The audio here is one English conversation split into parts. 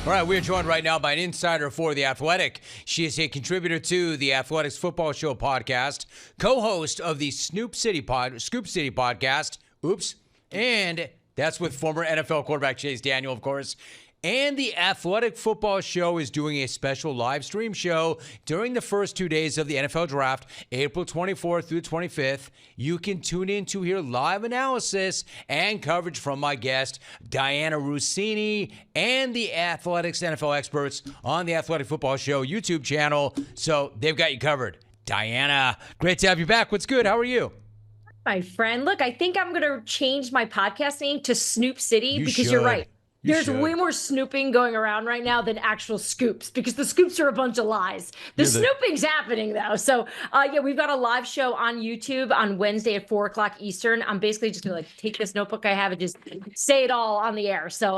All right, we are joined right now by an insider for The Athletic. She is a contributor to the Athletics Football Show podcast, co-host of the Scoop City podcast. Oops. And that's with former NFL quarterback Chase Daniel, of course. And the Athletic Football Show is doing a special live stream show during the first 2 days of the NFL Draft, April 24th through 25th. You can tune in to hear live analysis and coverage from my guest, Dianna Russini, and the Athletics NFL experts on the Athletic Football Show YouTube channel. So they've got you covered. Dianna, great to have you back. What's good? How are you? My friend, look, I think I'm going to change my podcast name to Snoop City because you're right. There's way more snooping going around right now than actual scoops, because the scoops are a bunch of lies. The snooping's happening, though. So, yeah, we've got a live show on YouTube on Wednesday at 4 o'clock Eastern. I'm basically just going to take this notebook I have and just say it all on the air. So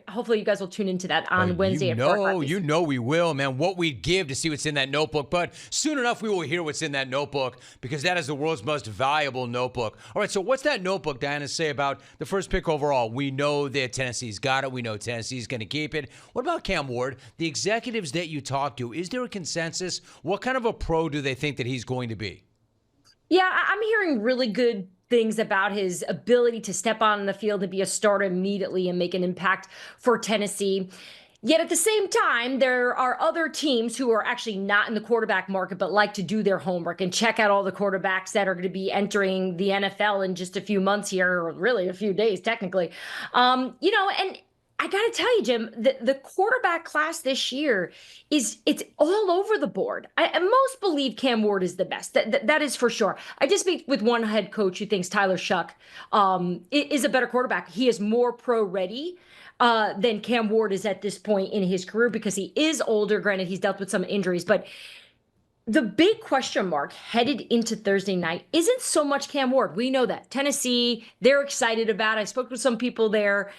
hopefully you guys will tune into that on Wednesday at 4 o'clock Eastern. You know we will, man. What we'd give to see what's in that notebook. But soon enough, we will hear what's in that notebook, because that is the world's most valuable notebook. All right, so what's that notebook, Dianna, say about the first pick overall? We know that Tennessee's got it. We know Tennessee's going to keep it. What about Cam Ward? The executives that you talk to, is there a consensus? What kind of a pro do they think that he's going to be? Yeah, I'm hearing really good things about his ability to step on the field and be a starter immediately and make an impact for Tennessee. Yet at the same time, there are other teams who are actually not in the quarterback market, but like to do their homework and check out all the quarterbacks that are going to be entering the NFL in just a few months here, or really a few days, technically. And I got to tell you, Jim, the quarterback class this year it's all over the board. I most believe Cam Ward is the best. That is for sure. I just speak with one head coach who thinks Tyler Shuck is a better quarterback. He is more pro ready than Cam Ward is at this point in his career, because he is older. Granted, he's dealt with some injuries, but the big question mark headed into Thursday night isn't so much Cam Ward. We know that. Tennessee, they're excited about it. I spoke with some people there.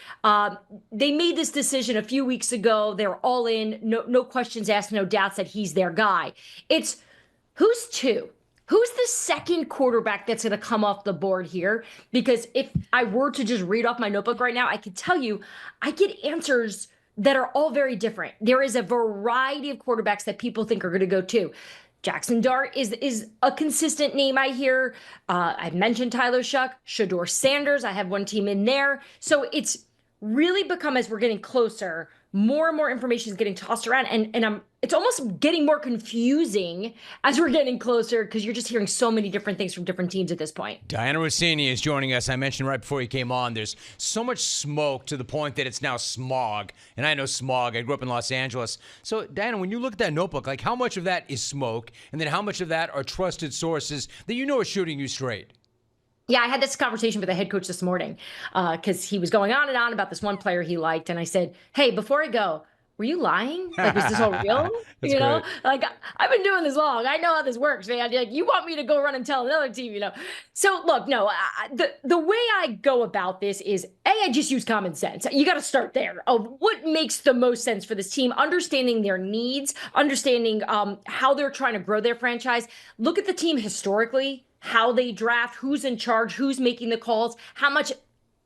They made this decision a few weeks ago. They're all in. No questions asked, no doubts that he's their guy. It's who's two? Who's the second quarterback that's going to come off the board here? Because if I were to just read off my notebook right now, I could tell you I get answers that are all very different. There is a variety of quarterbacks that people think are going to go to. Jackson Dart is a consistent name I hear. I've mentioned Tyler Shuck, Shedeur Sanders. I have one team in there. So it's really become, as we're getting closer, more and more information is getting tossed around. And it's almost getting more confusing as we're getting closer, because you're just hearing so many different things from different teams at this point. Dianna Russini is joining us. I mentioned right before he came on, there's so much smoke to the point that it's now smog. And I know smog. I grew up in Los Angeles. So, Dianna, when you look at that notebook, like, how much of that is smoke? And then how much of that are trusted sources that you know are shooting you straight? Yeah, I had this conversation with the head coach this morning because he was going on and on about this one player he liked. And I said, hey, before I go, were you lying? Like, is this all real? You know, like, I've been doing this long. I know how this works, man. Like, you want me to go run and tell another team, you know? So look, no, the way I go about this is, I just use common sense. You got to start there of what makes the most sense for this team, understanding their needs, understanding how they're trying to grow their franchise. Look at the team historically, how they draft, who's in charge, who's making the calls, how much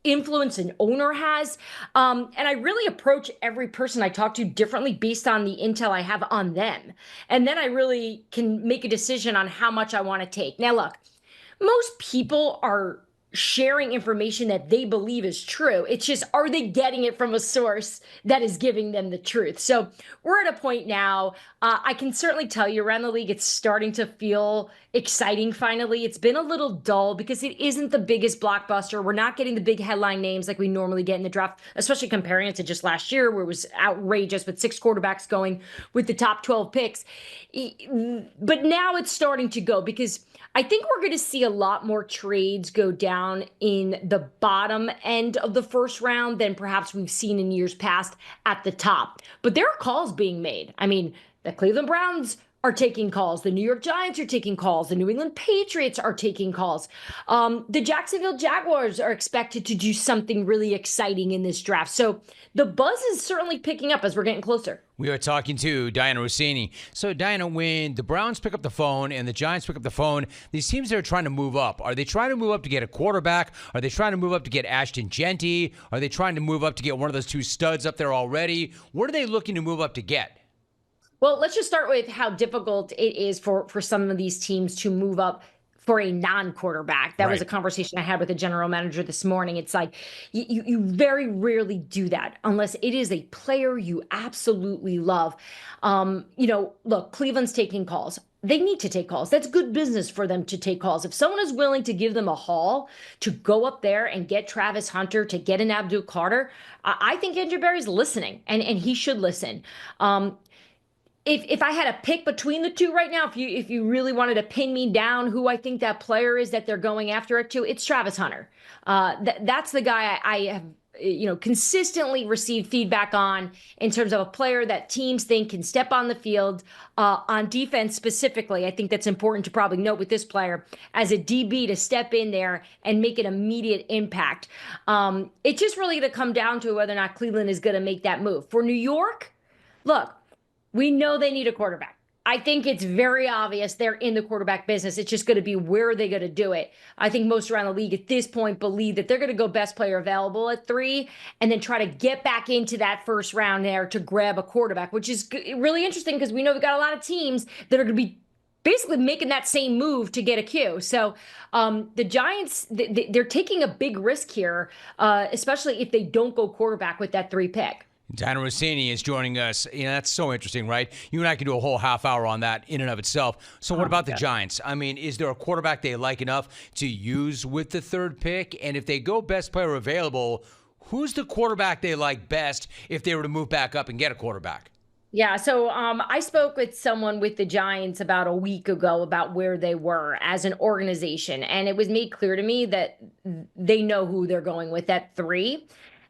influence an owner has. And I really approach every person I talk to differently based on the intel I have on them. And then I really can make a decision on how much I want to take. Now, look, most people are sharing information that they believe is true. It's just, are they getting it from a source that is giving them the truth? So we're at a point now, I can certainly tell you around the league, it's starting to feel exciting finally. It's been a little dull because it isn't the biggest blockbuster. We're not getting the big headline names like we normally get in the draft, especially comparing it to just last year where it was outrageous with 6 quarterbacks going with the top 12 picks. But now it's starting to go, because I think we're going to see a lot more trades go down in the bottom end of the first round than perhaps we've seen in years past at the top. But there are calls being made. I mean, the Cleveland Browns are taking calls. The New York Giants are taking calls. The New England Patriots are taking calls. The Jacksonville Jaguars are expected to do something really exciting in this draft. So the buzz is certainly picking up as we're getting closer. We are talking to Dianna Russini. So, Dianna, when the Browns pick up the phone and the Giants pick up the phone, these teams that are trying to move up, are they trying to move up to get a quarterback? Are they trying to move up to get Ashton Genty? Are they trying to move up to get one of those two studs up there already? What are they looking to move up to get? Well, let's just start with how difficult it is for some of these teams to move up for a non-quarterback. That was a conversation I had with a general manager this morning. It's like you very rarely do that unless it is a player you absolutely love. Look, Cleveland's taking calls. They need to take calls. That's good business for them to take calls. If someone is willing to give them a haul to go up there and get Travis Hunter, to get an Abdul Carter, I think Andrew Berry's listening, and he should listen. If I had a pick between the two right now, if you really wanted to pin me down who I think that player is that they're going after it to, it's Travis Hunter. That's the guy I have consistently received feedback on in terms of a player that teams think can step on the field on defense specifically. I think that's important to probably note with this player as a DB to step in there and make an immediate impact. It's just really going to come down to whether or not Cleveland is going to make that move. For New York, look, we know they need a quarterback. I think it's very obvious they're in the quarterback business. It's just going to be where are they going to do it. I think most around the league at this point believe that they're going to go best player available at 3 and then try to get back into that first round there to grab a quarterback, which is really interesting because we know we've got a lot of teams that are going to be basically making that same move to get a Q. So the Giants, they're taking a big risk here, especially if they don't go quarterback with that 3 pick. Dianna Russini is joining us. That's so interesting, right? You and I can do a whole half hour on that in and of itself. So what about the Giants? I mean, is there a quarterback they like enough to use with the 3rd pick? And if they go best player available, who's the quarterback they like best if they were to move back up and get a quarterback? Yeah, so I spoke with someone with the Giants about a week ago about where they were as an organization, and it was made clear to me that they know who they're going with at 3.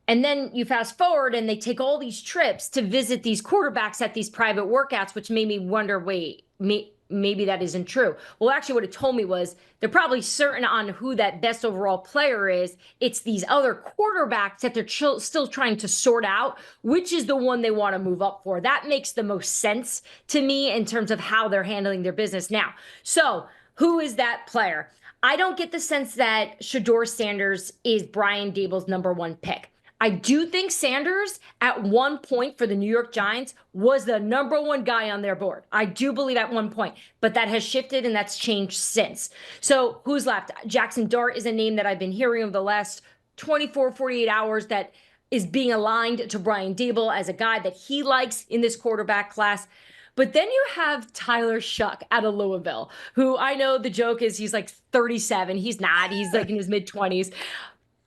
And then you fast forward and they take all these trips to visit these quarterbacks at these private workouts, which made me wonder, wait, maybe that isn't true. Well, actually what it told me was they're probably certain on who that best overall player is. It's these other quarterbacks that they're still trying to sort out, which is the one they want to move up for. That makes the most sense to me in terms of how they're handling their business now. So who is that player? I don't get the sense that Shedeur Sanders is Brian Daboll's number 1 pick. I do think Sanders at one point for the New York Giants was the number 1 guy on their board. I do believe at one point, but that has shifted and that's changed since. So who's left? Jackson Dart is a name that I've been hearing over the last 24, 48 hours that is being aligned to Brian Daboll as a guy that he likes in this quarterback class. But then you have Tyler Shuck out of Louisville, who I know the joke is he's like 37. He's not. He's like in his mid-20s.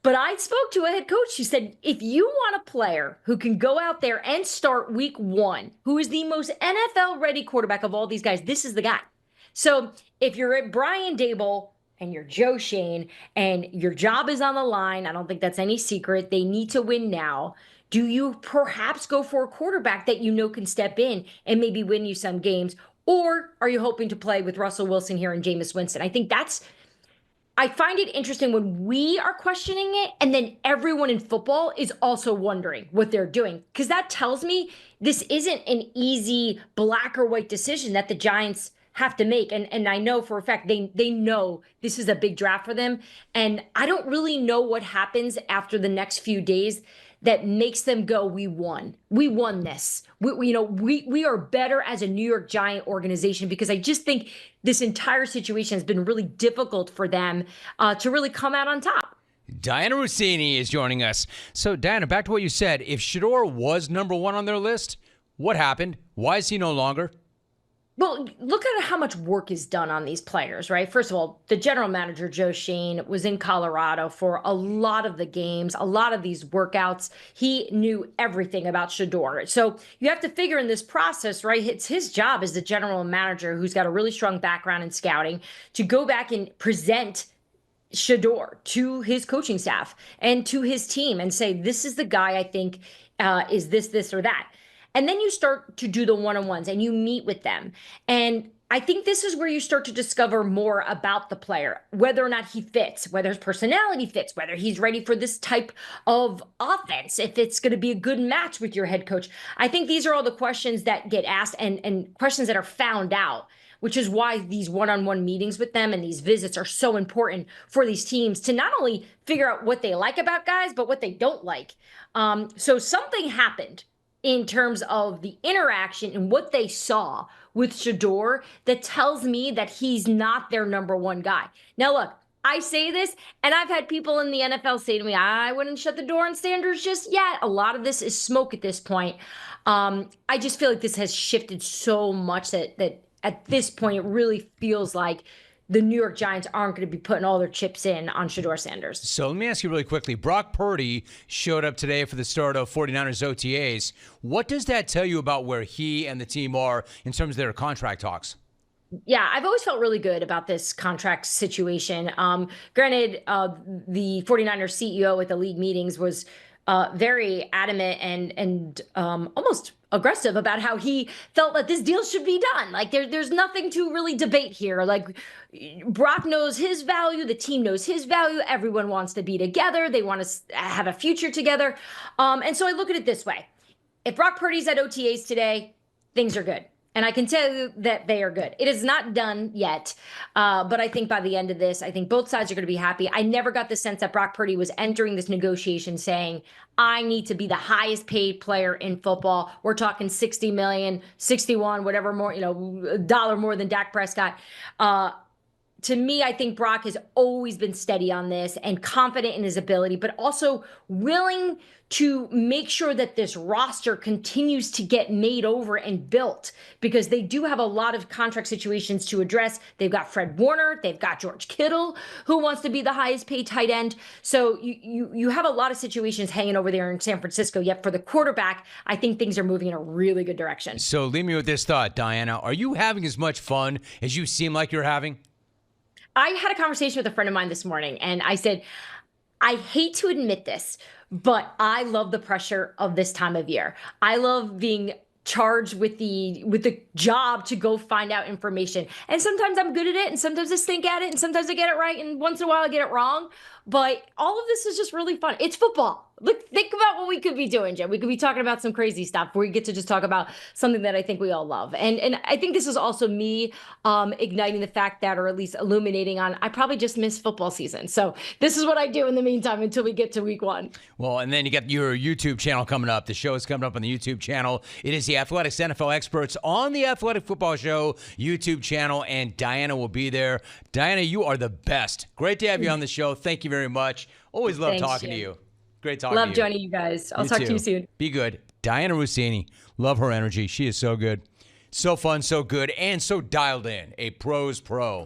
But I spoke to a head coach who said, if you want a player who can go out there and start week 1, who is the most NFL-ready quarterback of all these guys, this is the guy. So if you're at Brian Daboll and you're Joe Schoen and your job is on the line, I don't think that's any secret. They need to win now. Do you perhaps go for a quarterback that you know can step in and maybe win you some games? Or are you hoping to play with Russell Wilson here and Jameis Winston? I find it interesting when we are questioning it and then everyone in football is also wondering what they're doing, because that tells me this isn't an easy black or white decision that the Giants have to make. And I know for a fact they know this is a big draft for them. And I don't really know what happens after the next few days that makes them go, we won. We won this. We are better as a New York Giant organization, because I just think this entire situation has been really difficult for them to really come out on top. Dianna Russini is joining us. So, Dianna, back to what you said. If Shedeur was number 1 on their list, what happened? Why is he no longer? Well, look at how much work is done on these players, right? First of all, the general manager, Joe Schoen, was in Colorado for a lot of the games, a lot of these workouts. He knew everything about Shedeur. So you have to figure in this process, right? It's his job as the general manager, who's got a really strong background in scouting, to go back and present Shedeur to his coaching staff and to his team and say, this is the guy I think is this, or that. And then you start to do the one-on-ones and you meet with them. And I think this is where you start to discover more about the player, whether or not he fits, whether his personality fits, whether he's ready for this type of offense, if it's going to be a good match with your head coach. I think these are all the questions that get asked and questions that are found out, which is why these one-on-one meetings with them and these visits are so important for these teams to not only figure out what they like about guys, but what they don't like. So something happened in terms of the interaction and what they saw with Shedeur that tells me that he's not their number one guy. Now, look, I say this, and I've had people in the NFL say to me, I wouldn't shut the door on Sanders just yet. A lot of this is smoke at this point. I just feel like this has shifted so much that at this point, it really feels like the New York Giants aren't going to be putting all their chips in on Shedeur Sanders. So let me ask you really quickly. Brock Purdy showed up today for the start of 49ers OTAs. What does that tell you about where he and the team are in terms of their contract talks? Yeah, I've always felt really good about this contract situation. Granted, the 49ers CEO at the league meetings was very adamant and almost aggressive about how he felt that this deal should be done. Like there's nothing to really debate here. Like Brock knows his value, the team knows his value. Everyone wants to be together. They want to have a future together. And so I look at it this way. If Brock Purdy's at OTAs today, things are good. And I can tell you that they are good. It is not done yet, but I think by the end of this, I think both sides are going to be happy. I never got the sense that Brock Purdy was entering this negotiation saying, I need to be the highest paid player in football. We're talking 60 million, 61, whatever more, a dollar more than Dak Prescott. To me, I think Brock has always been steady on this and confident in his ability, but also willing to make sure that this roster continues to get made over and built, because they do have a lot of contract situations to address. They've got Fred Warner, they've got George Kittle, who wants to be the highest paid tight end. So you have a lot of situations hanging over there in San Francisco. Yet for the quarterback, I think things are moving in a really good direction. So leave me with this thought, Dianna. Are you having as much fun as you seem like you're having? I had a conversation with a friend of mine this morning, and I said, I hate to admit this, but I love the pressure of this time of year. I love being charged with the job to go find out information. And sometimes I'm good at it, and sometimes I stink at it, and sometimes I get it right, and once in a while I get it wrong. But all of this is just really fun. It's football. Look, think about what we could be doing, Jim. We could be talking about some crazy stuff where we get to just talk about something that I think we all love. And I think this is also me igniting the fact that, or at least illuminating on, I probably just missed football season. So this is what I do in the meantime until we get to week one. Well, and then you got your YouTube channel coming up. The show is coming up on the YouTube channel. It is the Athletics NFL Experts on the Athletic Football Show YouTube channel, and Dianna will be there. Dianna, you are the best. Great to have you on the show. Thank you very much. Always love talking to you. Great talking to you. Love joining you guys. I'll talk to you soon. Be good. Dianna Russini. Love her energy. She is so good. So fun, so good, and so dialed in. A pro's pro.